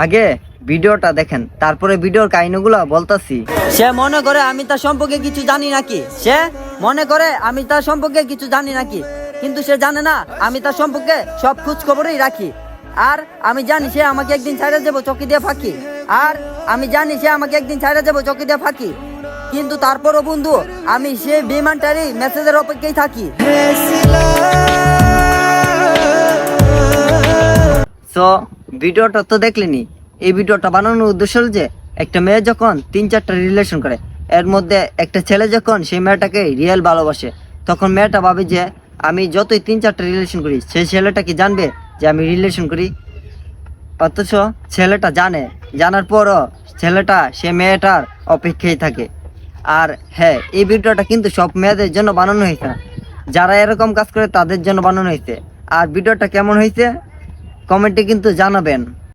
আগে ভিডিওটা দেখেন, তারপরে ভিডিওর কাহিনীগুলো বলতাছি। সে মনে করে আমি তার সম্পর্কে কিছু জানি নাকি, সে মনে করে আমি তার সম্পর্কে কিছু জানি নাকি, কিন্তু সে জানে না আমি তার সম্পর্কে সব খোঁজ খবরই রাখি। আর আমি জানি সে আমাকে একদিন ছাড়া যাবো চকি দিয়ে ফাঁকি, আর আমি জানি সে আমাকে একদিন ছাড়া যাবো চকি দিয়ে ফাঁকি, কিন্তু তারপরও বন্ধু আমি সে বিমানটারই মেসেজের অপেক্ষায় থাকি। সো ভিডিওটা তো দেখলেনি। এই ভিডিওটা বানানোর উদ্দেশ্য হল যে একটা মেয়ে যখন 3-4টা রিলেশন করে, এর মধ্যে একটা ছেলে যখন সেই মেয়েটাকে রিয়েল ভালোবাসে, তখন মেয়েটা ভাবে যে আমি যতই 3-4টা রিলেশন করি সেই ছেলেটা কি জানবে যে আমি রিলেশন করি। অথচ ছেলেটা জানে, জানার পরও ছেলেটা সে মেয়েটার অপেক্ষায় থাকে। আর হ্যাঁ, এই ভিডিওটা কিন্তু সব মেয়েদের জন্য বানানো হয়েছে না, যারা এরকম কাজ করে তাদের জন্য বানানো হয়েছে। আর ভিডিওটা কেমন হয়েছে কমেন্টে কিন্তু জানাবেন।